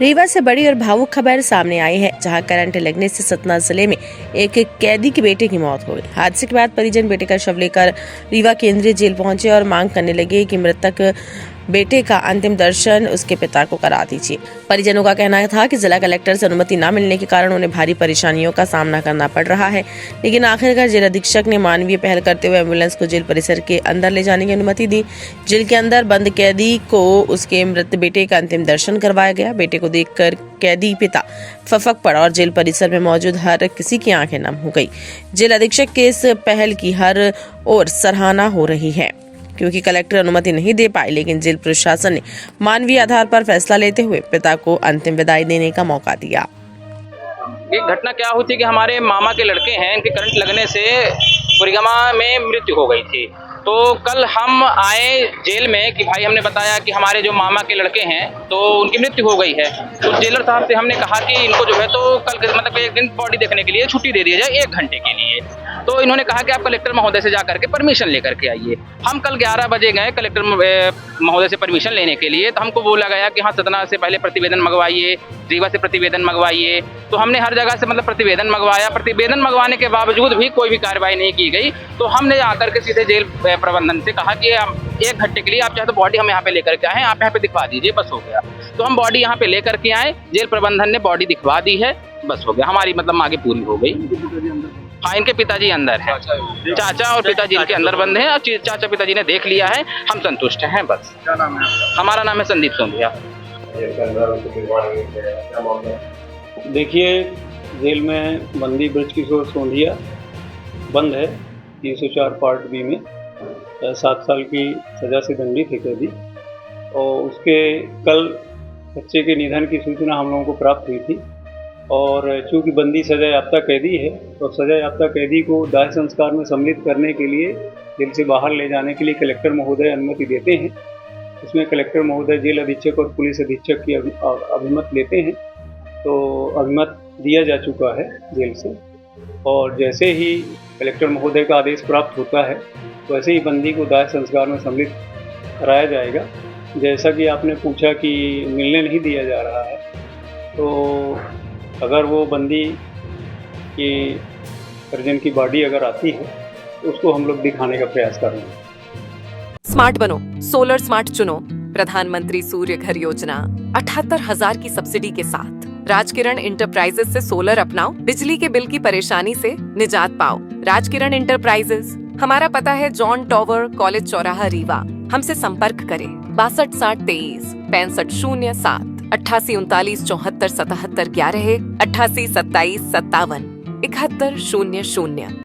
रीवा से बड़ी और भावुक खबर सामने आई है, जहां करंट लगने से सतना जिले में एक कैदी के बेटे की मौत हो गई। हादसे के बाद परिजन बेटे का शव लेकर रीवा केंद्रीय जेल पहुंचे और मांग करने लगे कि मृतक बेटे का अंतिम दर्शन उसके पिता को करा दीजिए। परिजनों का कहना था कि जिला कलेक्टर से अनुमति न मिलने के कारण उन्हें भारी परेशानियों का सामना करना पड़ रहा है, लेकिन आखिरकार जेल अधीक्षक ने मानवीय पहल करते हुए एम्बुलेंस को जेल परिसर के अंदर ले जाने की अनुमति दी। जेल के अंदर बंद कैदी को उसके मृत बेटे का अंतिम दर्शन करवाया गया। बेटे को देखकर कैदी पिता फफक पड़ा और जेल परिसर में मौजूद हर किसी की आंखें नम हो गई। जेल अधीक्षक के इस पहल की हर ओर सराहना हो रही है, क्योंकि कलेक्टर अनुमति नहीं दे पाए, लेकिन जेल प्रशासन ने मानवीय आधार पर फैसला लेते हुए पिता को अंतिम विदाई देने का मौका दिया। एक घटना क्या हुई थी कि हमारे मामा के लड़के हैं, इनके करंट लगने से परिगमा में मृत्यु हो गई थी। तो कल हम आए जेल में कि भाई हमने बताया कि हमारे जो मामा के लड़के हैं तो उनकी मृत्यु हो गई है। तो जेलर साहब से हमने कहा कि इनको जो है तो कल मतलब एक दिन बॉडी देखने के लिए छुट्टी दे दी जाए 1 घंटे के लिए। तो इन्होंने कहा कि आप कलेक्टर महोदय से जाकर के परमिशन लेकर के आइए। हम कल 11 बजे गए कलेक्टर महोदय से परमिशन लेने के लिए। तो हमको बोला गया कि हाँ, सतना से पहले प्रतिवेदन मंगवाइए, रीवा से प्रतिवेदन मंगवाइए। तो हमने हर जगह से मतलब प्रतिवेदन मंगवाया। प्रतिवेदन मंगवाने के बावजूद भी कोई भी कार्रवाई नहीं की गई। तो हमने आकर के सीधे जेल प्रबंधन से कहा कि हम 1 घंटे के लिए आप चाहे तो बॉडी हम यहाँ पे लेकर के आए, आप यहाँ पे दिखवा दीजिए, बस हो गया। तो हम बॉडी यहाँ पे लेकर के आए, जेल प्रबंधन ने बॉडी दिखवा दी है, बस हो गया, हमारी मतलब मांगे पूरी हो गई। हाँ, इनके पिताजी अंदर है, चाचा और पिताजी इनके अंदर बंद हैं और चाचा पिताजी ने देख लिया है, हम संतुष्ट हैं बस। क्या नाम है? हमारा नाम है संदीप सोंधिया। देखिए, जेल में बंदी ब्रजकिशोर सोंधिया बंद है 304 पार्ट बी में 7 साल की सजा से दंडित है कैदी। और उसके कल बच्चे के निधन की सूचना हम लोगों को प्राप्त हुई थी और चूँकि बंदी सजा याफ्ता कैदी है तो सजा याफ्ता कैदी को दाह संस्कार में सम्मिलित करने के लिए जेल से बाहर ले जाने के लिए कलेक्टर महोदय अनुमति देते हैं। इसमें कलेक्टर महोदय जेल अधीक्षक और पुलिस अधीक्षक की अभिमत लेते हैं। तो अभिमत दिया जा चुका है जेल से, और जैसे ही कलेक्टर महोदय का आदेश प्राप्त होता है वैसे ही बंदी को दाह संस्कार में सम्मिलित कराया जाएगा। जैसा कि आपने पूछा कि मिलने नहीं दिया जा रहा है, तो अगर वो बंदी की परिजन की बॉडी अगर आती है तो उसको हम लोग दिखाने का प्रयास कर रहे हैं। स्मार्ट बनो, सोलर स्मार्ट चुनो। प्रधानमंत्री सूर्य घर योजना 78,000 की सब्सिडी के साथ राजकिरण इंटरप्राइजेस से सोलर अपनाओ, बिजली के बिल की परेशानी से निजात पाओ। राजकिरण इंटरप्राइजेस, हमारा पता है जॉन टॉवर, कॉलेज चौराहा, रीवा। हमसे संपर्क करें 62 60 23 65 07 88 39 74 77 11 88 27 57 71 00।